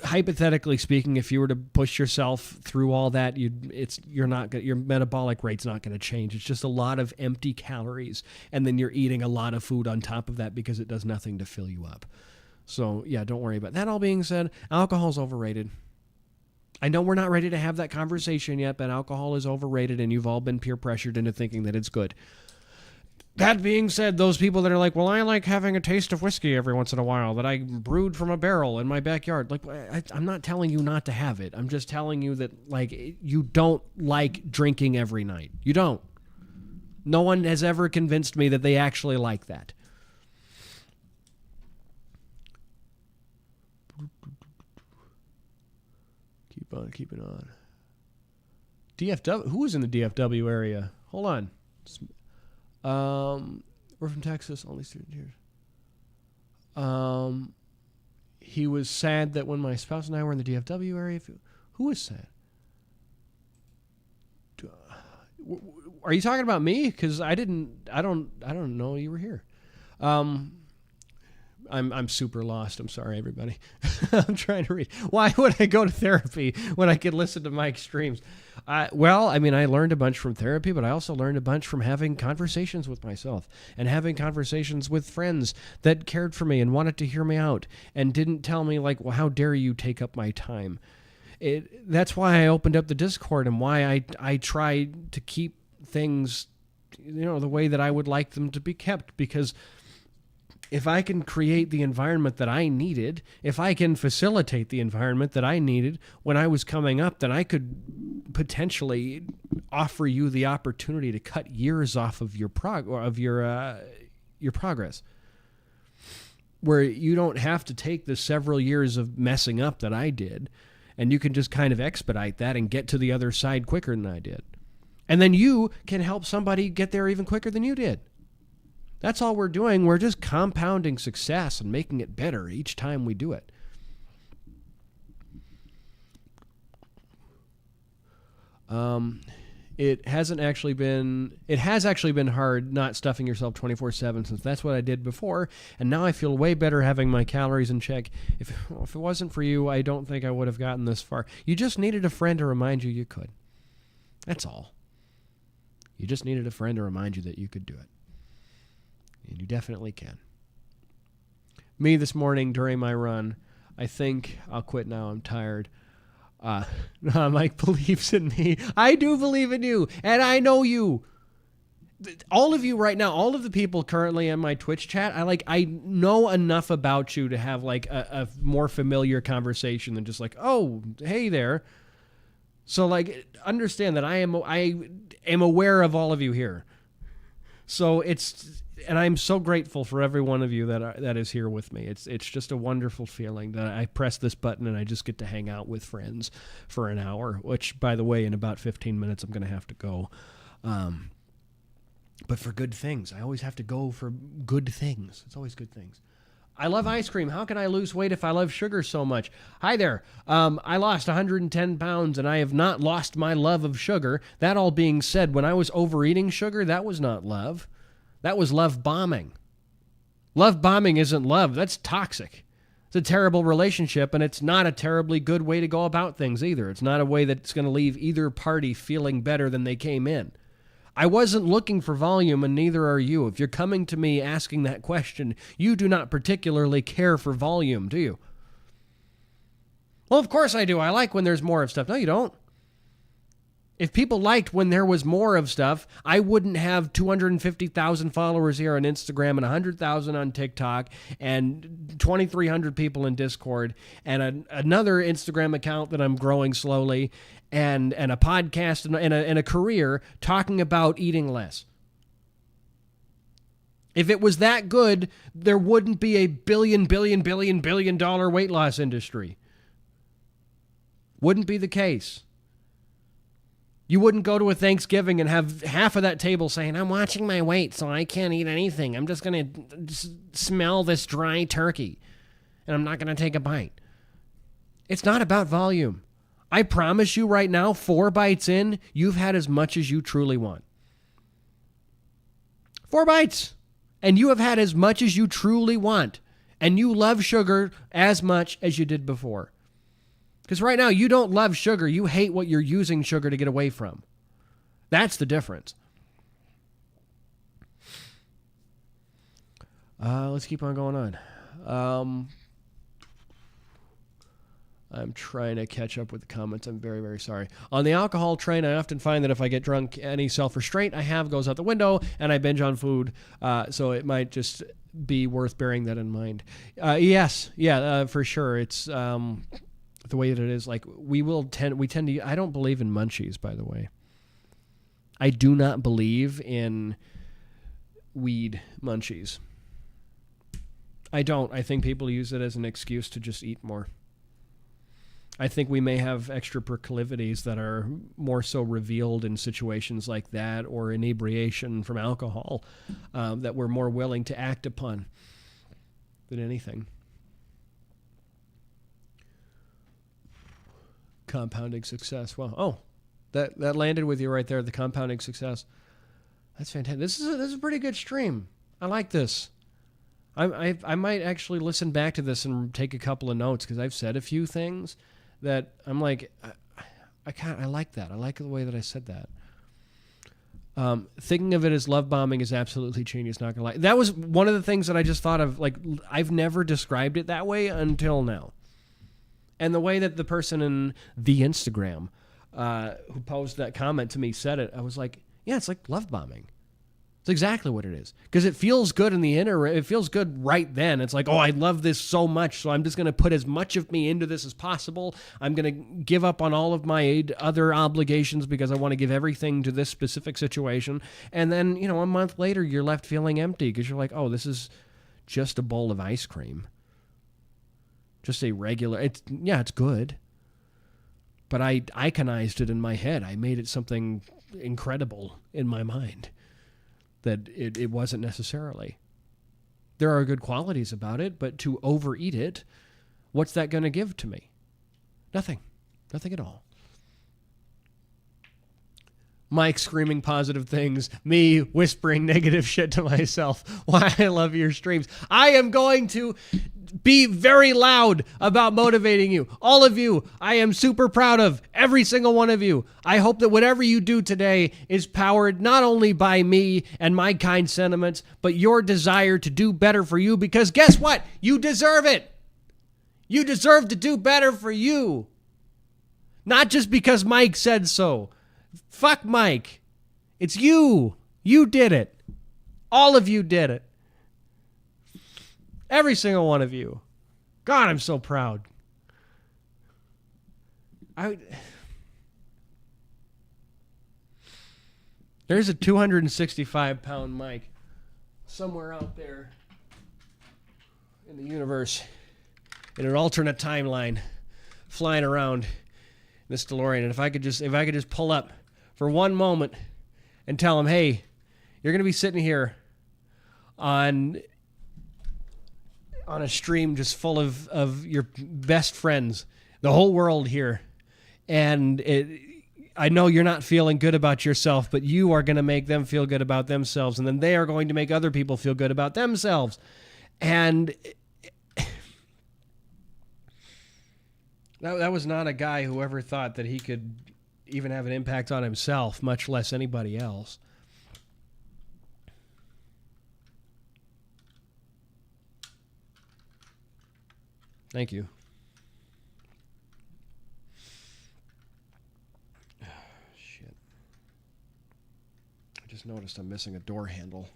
hypothetically speaking, if you were to push yourself through all that, your metabolic rate's not going to change. It's just a lot of empty calories, and then you're eating a lot of food on top of that because it does nothing to fill you up. So, yeah, don't worry about that. That all being said, alcohol's overrated. I know we're not ready to have that conversation yet, but alcohol is overrated, and you've all been peer pressured into thinking that it's good. That being said, those people that are like, well, I like having a taste of whiskey every once in a while that I brewed from a barrel in my backyard. Like, I'm not telling you not to have it. I'm just telling you that, like, you don't like drinking every night. You don't. No one has ever convinced me that they actually like that. Keep it on. DFW. Who was in the DFW area? Hold on. We're from Texas. Only student here. He was sad that when my spouse and I were in the DFW area. Who is that? Are you talking about me? Because I don't know you were here. I'm super lost. I'm sorry, everybody. I'm trying to read. Why would I go to therapy when I could listen to Mike's streams? Well, I mean, I learned a bunch from therapy, but I also learned a bunch from having conversations with myself and having conversations with friends that cared for me and wanted to hear me out and didn't tell me like, well, how dare you take up my time? That's why I opened up the Discord and why I try to keep things, the way that I would like them to be kept, because if I can create the environment that I needed, if I can facilitate the environment that I needed when I was coming up, then I could potentially offer you the opportunity to cut years off of your progress, where you don't have to take the several years of messing up that I did, and you can just kind of expedite that and get to the other side quicker than I did. And then you can help somebody get there even quicker than you did. That's all we're doing. We're just compounding success and making it better each time we do it. It has actually been hard not stuffing yourself 24/7, since that's what I did before, and now I feel way better having my calories in check. If it wasn't for you, I don't think I would have gotten this far. You just needed a friend to remind you could. That's all. You just needed a friend to remind you that you could do it. And you definitely can. Me this morning during my run, I think I'll quit now. I'm tired. Mike believes in me. I do believe in you, and I know you. All of you right now, all of the people currently in my Twitch chat, I know enough about you to have like a more familiar conversation than just like, oh, hey there. So like, understand that I am aware of all of you here. So and I'm so grateful for every one of you that is here with me. It's just a wonderful feeling that I press this button and I just get to hang out with friends for an hour, which, by the way, in about 15 minutes, I'm going to have to go. But for good things. I always have to go for good things. It's always good things. I love ice cream. How can I lose weight if I love sugar so much? Hi there. I lost 110 pounds, and I have not lost my love of sugar. That all being said, when I was overeating sugar, that was not love. That was love bombing. Love bombing isn't love. That's toxic. It's a terrible relationship, and it's not a terribly good way to go about things either. It's not a way that's going to leave either party feeling better than they came in. I wasn't looking for volume, and neither are you. If you're coming to me asking that question, you do not particularly care for volume, do you? Well, of course I do. I like when there's more of stuff. No, you don't. If people liked when there was more of stuff, I wouldn't have 250,000 followers here on Instagram and 100,000 on TikTok and 2,300 people in Discord and another Instagram account that I'm growing slowly and a podcast and a career talking about eating less. If it was that good, there wouldn't be a billion dollar weight loss industry. Wouldn't be the case. You wouldn't go to a Thanksgiving and have half of that table saying, I'm watching my weight, so I can't eat anything. I'm just going to smell this dry turkey, and I'm not going to take a bite. It's not about volume. I promise you right now, 4 bites in, you've had as much as you truly want. 4 bites, and you have had as much as you truly want, and you love sugar as much as you did before. Because right now, you don't love sugar. You hate what you're using sugar to get away from. That's the difference. Let's keep on going on. I'm trying to catch up with the comments. I'm very, very sorry. On the alcohol train, I often find that if I get drunk, any self-restraint I have goes out the window, and I binge on food. So it might just be worth bearing that in mind. Yes, for sure. It's... the way that it is, like we tend to, I don't believe in munchies, by the way. I do not believe in weed munchies. I don't. I think people use it as an excuse to just eat more. I think we may have extra proclivities that are more so revealed in situations like that or inebriation from alcohol that we're more willing to act upon than anything. Compounding success. Well, oh, that landed with you right there. The compounding success. That's fantastic. This is a pretty good stream. I like this. I might actually listen back to this and take a couple of notes because I've said a few things that I'm like, I like that. I like the way that I said that. Thinking of it as love bombing is absolutely genius. Not gonna lie. That was one of the things that I just thought of. Like, I've never described it that way until now. And the way that the person in the Instagram who posed that comment to me said it, I was like, yeah, it's like love bombing. It's exactly what it is. Because it feels good in the inner, it feels good right then. It's like, oh, I love this so much, so I'm just going to put as much of me into this as possible. I'm going to give up on all of my other obligations because I want to give everything to this specific situation. And then, a month later, you're left feeling empty because you're like, oh, this is just a bowl of ice cream. Just a regular, it's good. But I iconized it in my head. I made it something incredible in my mind that it wasn't necessarily. There are good qualities about it, but to overeat it, what's that going to give to me? Nothing. Nothing at all. Mike screaming positive things, me whispering negative shit to myself. Why I love your streams. I am going to be very loud about motivating you. All of you, I am super proud of. Every single one of you. I hope that whatever you do today is powered not only by me and my kind sentiments, but your desire to do better for you, because guess what? You deserve it. You deserve to do better for you. Not just because Mike said so. Fuck Mike. It's you. You did it. All of you did it. Every single one of you. God, I'm so proud. There's a 265-pound Mike somewhere out there in the universe in an alternate timeline flying around this DeLorean. And if I could just pull up for one moment and tell him, hey, you're going to be sitting here on a stream just full of your best friends, the whole world here. And I know you're not feeling good about yourself, but you are going to make them feel good about themselves. And then they are going to make other people feel good about themselves. And that was not a guy who ever thought that he could even have an impact on himself, much less anybody else. Thank you. Shit. I just noticed I'm missing a door handle.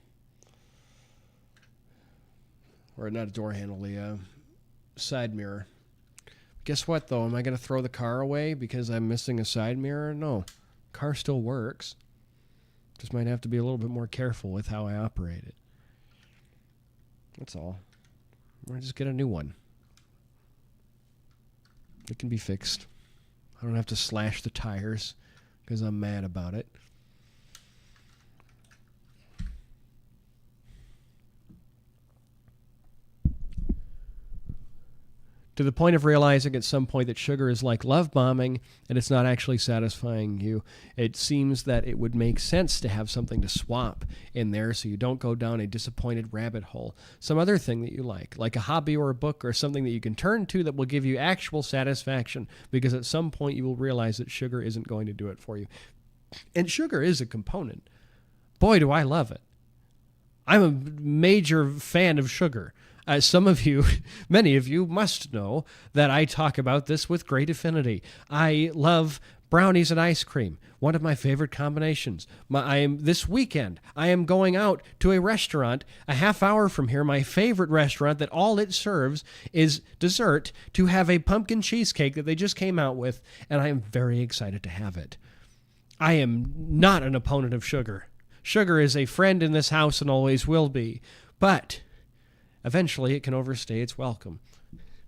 Or not a door handle, the side mirror. Guess what, though? Am I going to throw the car away because I'm missing a side mirror? No. Car still works. Just might have to be a little bit more careful with how I operate it. That's all. Or just get a new one. It can be fixed. I don't have to slash the tires because I'm mad about it. To the point of realizing at some point that sugar is like love bombing and it's not actually satisfying you, it seems that it would make sense to have something to swap in there so you don't go down a disappointed rabbit hole. Some other thing that you like a hobby or a book or something that you can turn to that will give you actual satisfaction, because at some point you will realize that sugar isn't going to do it for you. And sugar is a component. Boy, do I love it. I'm a major fan of sugar. Some of you, many of you must know that I talk about this with great affinity. I love brownies and ice cream, one of my favorite combinations. This weekend, I am going out to a restaurant a half hour from here, my favorite restaurant, that all it serves is dessert, to have a pumpkin cheesecake that they just came out with, and I am very excited to have it. I am not an opponent of sugar. Sugar is a friend in this house and always will be, but eventually it can overstay its welcome.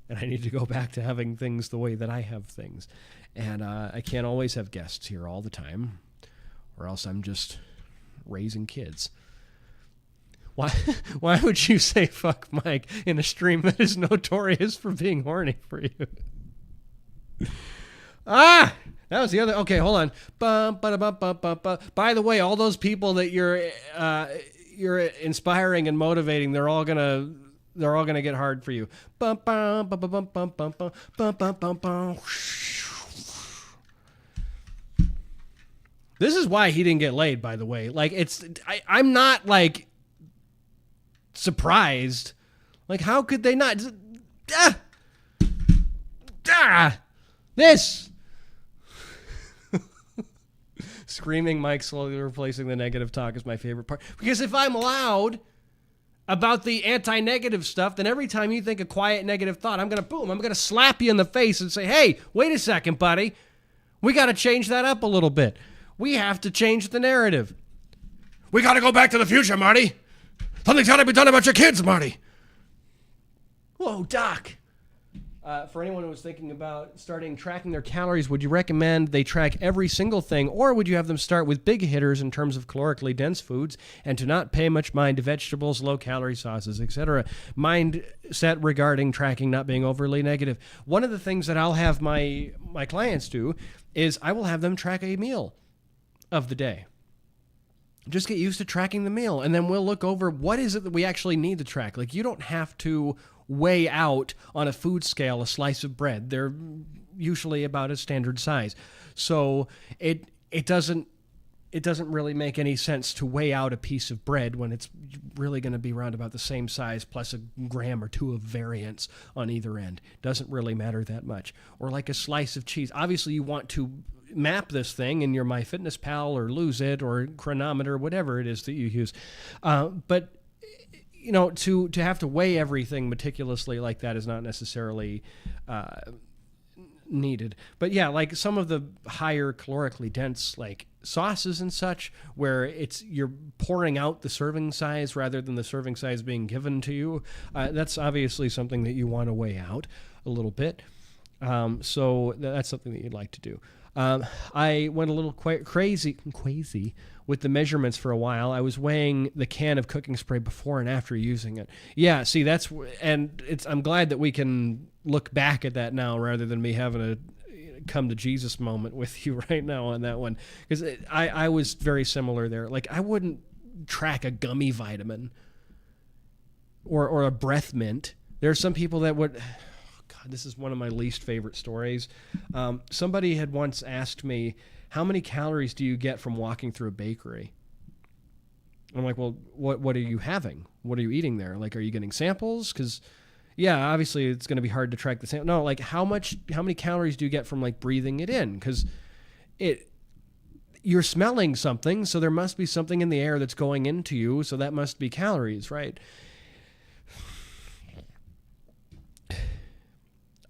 And I need to go back to having things the way that I have things. And I can't always have guests here all the time, or else I'm just raising kids. Why would you say fuck Mike in a stream that is notorious for being horny for you? Ah, that was the other. Okay, hold on. Bum, ba, bum, bum, bum, bum. By the way, all those people that you're inspiring and motivating, they're all gonna get hard for you. Bum, bum, bum, bum, bum, bum, bum, bum, bum, bum, bum. This is why he didn't get laid, by the way. Like, I'm not like surprised. Like, how could they not? This. Screaming Mike slowly replacing the negative talk is my favorite part. Because if I'm loud about the anti-negative stuff, then every time you think a quiet negative thought, I'm going to slap you in the face and say, hey, wait a second, buddy. We got to change that up a little bit. We have to change the narrative. We got to go back to the future, Marty. Something's got to be done about your kids, Marty. Whoa, Doc. For anyone who was thinking about starting tracking their calories, would you recommend they track every single thing, or would you have them start with big hitters in terms of calorically dense foods and to not pay much mind to vegetables, low-calorie sauces, etc.? Mindset regarding tracking not being overly negative. One of the things that I'll have my clients do is I will have them track a meal of the day. Just get used to tracking the meal, and then we'll look over what is it that we actually need to track. Like, you don't have to weigh out on a food scale a slice of bread. They're usually about a standard size. So it doesn't really make any sense to weigh out a piece of bread when it's really going to be around about the same size plus a gram or two of variance on either end. Doesn't really matter that much. Or like a slice of cheese. Obviously, you want to map this thing in your MyFitnessPal or Lose It or Chronometer, whatever it is that you use. But you know, to have to weigh everything meticulously like that is not necessarily needed. But yeah, like some of the higher calorically dense like sauces and such, where you're pouring out the serving size rather than the serving size being given to you, that's obviously something that you want to weigh out a little bit. So that's something that you'd like to do. I went a little crazy with the measurements for a while. I was weighing the can of cooking spray before and after using it. Yeah, see, I'm glad that we can look back at that now rather than me having a come to Jesus moment with you right now on that one. Because I was very similar there. Like, I wouldn't track a gummy vitamin or a breath mint. There are some people that would... This is one of my least favorite stories. Somebody had once asked me, how many calories do you get from walking through a bakery? I'm like, well, what are you having? What are you eating there? Like, are you getting samples? Because, yeah, obviously it's going to be hard to track the sample. No, like, how many calories do you get from, like, breathing it in? Because you're smelling something, so there must be something in the air that's going into you, so that must be calories, right?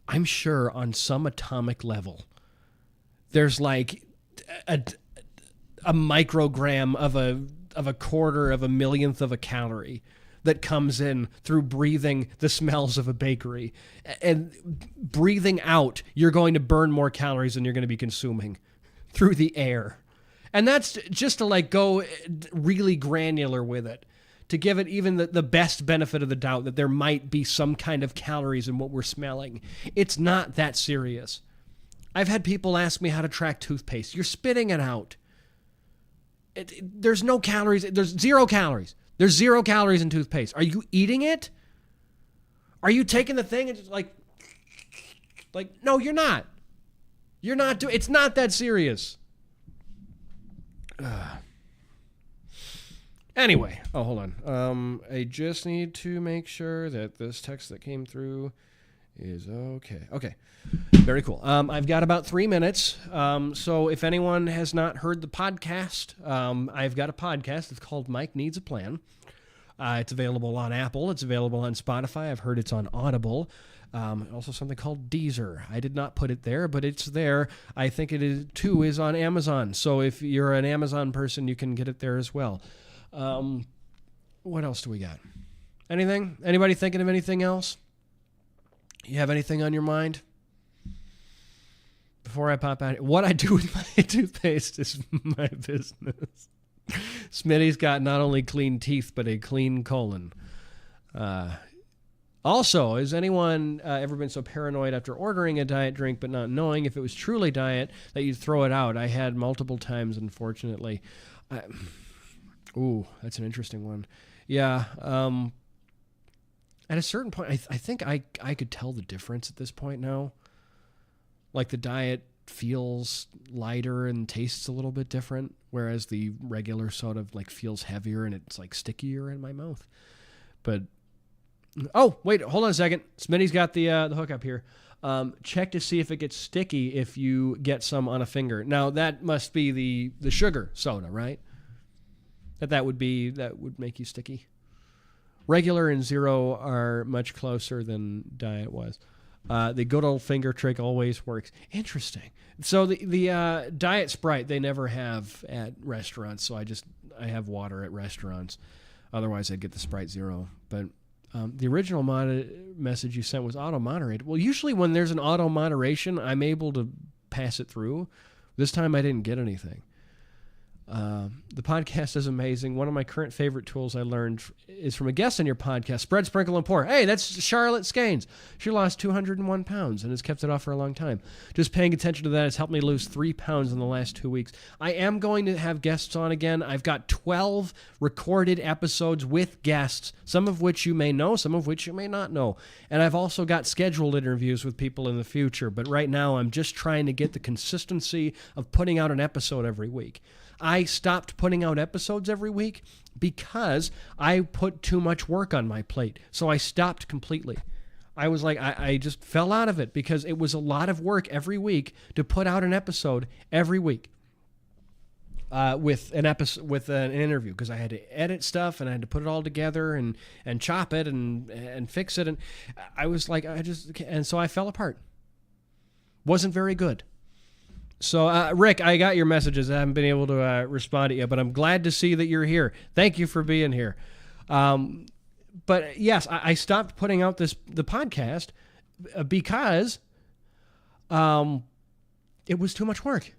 I'm sure on some atomic level, there's like a microgram of a quarter of a millionth of a calorie that comes in through breathing the smells of a bakery. And breathing out, you're going to burn more calories than you're going to be consuming through the air. And that's just to like go really granular with it, to give it even the best benefit of the doubt that there might be some kind of calories in what we're smelling. It's not that serious. I've had people ask me how to track toothpaste. You're spitting it out. There's no calories. There's 0 calories. There's 0 calories in toothpaste. Are you eating it? Are you taking the thing and just like, no, you're not. You're not doing, it's not that serious. Anyway, hold on. I just need to make sure that this text that came through is okay. Okay, very cool. I've got about 3 minutes. So if anyone has not heard the podcast, I've got a podcast. It's called Mike Needs a Plan. It's available on Apple. It's available on Spotify. I've heard it's on Audible. Also something called Deezer. I did not put it there, but it's there. I think it is too is on Amazon. So if you're an Amazon person, you can get it there as well. What else do we got? Anything? Anybody thinking of anything else? You have anything on your mind? Before I pop out, what I do with my toothpaste is my business. Smitty's got not only clean teeth, but a clean colon. Also, has anyone ever been so paranoid after ordering a diet drink but not knowing if it was truly diet that you'd throw it out? I had multiple times, unfortunately. Ooh, that's an interesting one. Yeah. At a certain point, I think I could tell the difference at this point now. Like the diet feels lighter and tastes a little bit different, whereas the regular soda like feels heavier and it's like stickier in my mouth. But oh, wait, hold on a second. Smitty's got the hookup here. Check to see if it gets sticky if you get some on a finger. Now that must be the sugar soda, right? That would make you sticky. Regular and zero are much closer than diet was. The good old finger trick always works. Interesting. So the diet Sprite they never have at restaurants. So I have water at restaurants. Otherwise I'd get the Sprite Zero. But the original message you sent was auto moderated. Well, usually when there's an auto moderation, I'm able to pass it through. This time I didn't get anything. The podcast is amazing. One of my current favorite tools I learned is from a guest on your podcast, Spread, Sprinkle, and Pour. Hey, that's Charlotte Skanes. She lost 201 pounds and has kept it off for a long time. Just paying attention to that has helped me lose 3 pounds in the last 2 weeks. I am going to have guests on again. I've got 12 recorded episodes with guests, some of which you may know, some of which you may not know. And I've also got scheduled interviews with people in the future. But right now, I'm just trying to get the consistency of putting out an episode every week. I stopped putting out episodes every week because I put too much work on my plate. So I stopped completely. I was like, I just fell out of it because it was a lot of work every week to put out an episode every week with an interview, because I had to edit stuff and I had to put it all together and chop it and fix it. And I was like, and so I fell apart. Wasn't very good. So, Rick, I got your messages. I haven't been able to respond to you, but I'm glad to see that you're here. Thank you for being here. But yes, I stopped putting out the podcast because it was too much work.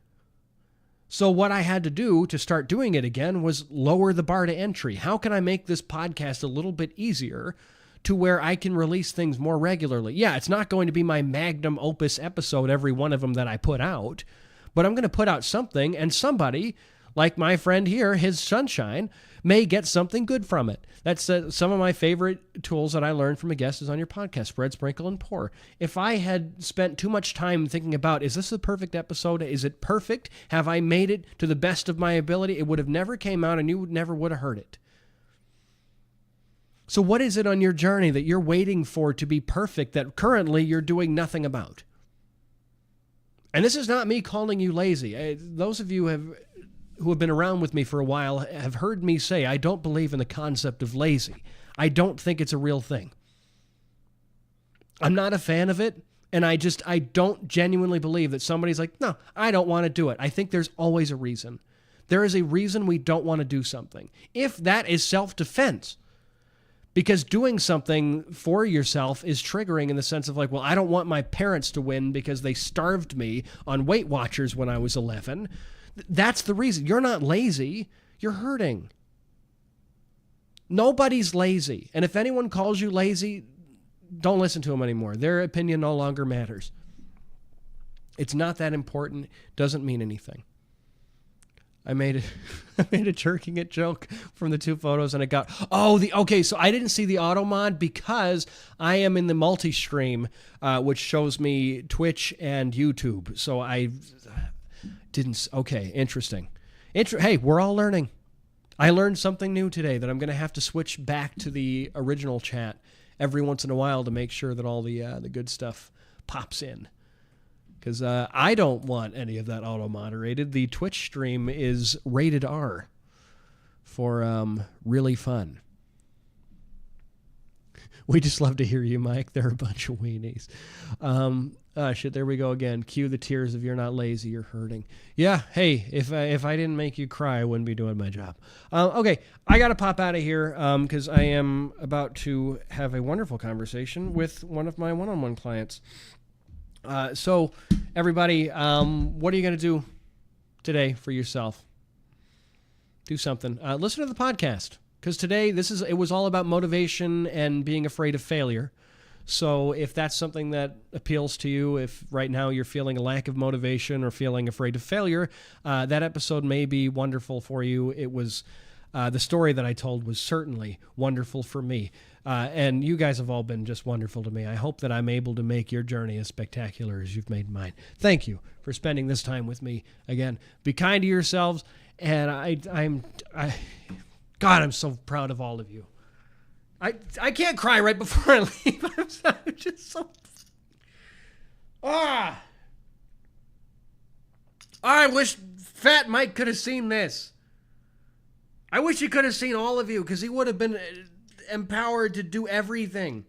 So what I had to do to start doing it again was lower the bar to entry. How can I make this podcast a little bit easier to where I can release things more regularly? Yeah, it's not going to be my magnum opus episode, every one of them that I put out, but I'm going to put out something, and somebody, like my friend here, his Sunshine, may get something good from it. That's some of my favorite tools that I learned from a guest is on your podcast, Spread, Sprinkle, and Pour. If I had spent too much time thinking about, is this the perfect episode? Is it perfect? Have I made it to the best of my ability? It would have never came out, and you never would have heard it. So what is it on your journey that you're waiting for to be perfect that currently you're doing nothing about? And this is not me calling you lazy. Those of you who have been around with me for a while have heard me say I don't believe in the concept of lazy. I don't think it's a real thing. I'm not a fan of it, and I don't genuinely believe that somebody's like, no, I don't want to do it. I think there's always a reason. There is a reason we don't want to do something. If that is self-defense, because doing something for yourself is triggering in the sense of like, well, I don't want my parents to win because they starved me on Weight Watchers when I was 11. That's the reason. You're not lazy. You're hurting. Nobody's lazy. And if anyone calls you lazy, don't listen to them anymore. Their opinion no longer matters. It's not that important. Doesn't mean anything. I made a jerking it joke from the 2 photos, and it got, so I didn't see the auto mod because I am in the multi-stream, which shows me Twitch and YouTube. So I didn't, okay, interesting. Hey, we're all learning. I learned something new today that I'm going to have to switch back to the original chat every once in a while to make sure that all the good stuff pops in. Because I don't want any of that auto-moderated. The Twitch stream is rated R for really fun. We just love to hear you, Mike. They're a bunch of weenies. There we go again. Cue the tears of you're not lazy, you're hurting. Yeah, hey, if I didn't make you cry, I wouldn't be doing my job. Okay, I got to pop out of here because I am about to have a wonderful conversation with one of my one-on-one clients. So, everybody, what are you going to do today for yourself? Do something. Listen to the podcast, because today it was all about motivation and being afraid of failure. So if that's something that appeals to you, if right now you're feeling a lack of motivation or feeling afraid of failure, that episode may be wonderful for you. It was the story that I told was certainly wonderful for me. And you guys have all been just wonderful to me. I hope that I'm able to make your journey as spectacular as you've made mine. Thank you for spending this time with me. Again, be kind to yourselves. And I'm so proud of all of you. I can't cry right before I leave. I'm just so... I wish Fat Mike could have seen this. I wish he could have seen all of you, because he would have been empowered to do everything.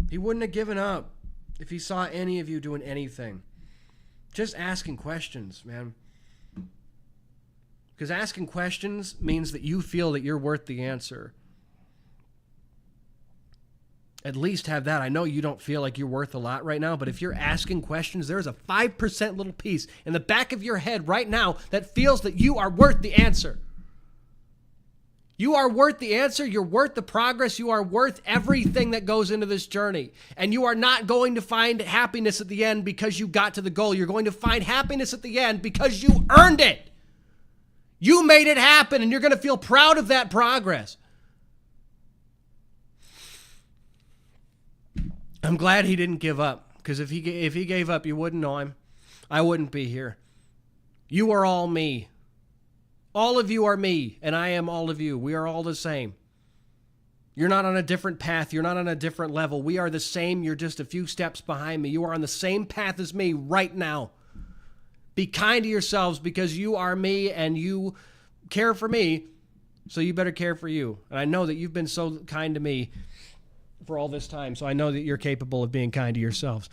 He wouldn't have given up if he saw any of you doing anything. Just asking questions, man. Because asking questions means that you feel that you're worth the answer. At least have that. I know you don't feel like you're worth a lot right now, but if you're asking questions, there's a 5% little piece in the back of your head right now that feels that you are worth the answer. You are worth the answer. You're worth the progress. You are worth everything that goes into this journey. And you are not going to find happiness at the end because you got to the goal. You're going to find happiness at the end because you earned it. You made it happen, and you're going to feel proud of that progress. I'm glad he didn't give up, because if he gave up, you wouldn't know him. I wouldn't be here. You are all me. All of you are me, and I am all of you. We are all the same. You're not on a different path. You're not on a different level. We are the same. You're just a few steps behind me. You are on the same path as me right now. Be kind to yourselves, because you are me and you care for me, so you better care for you. And I know that you've been so kind to me for all this time, so I know that you're capable of being kind to yourselves.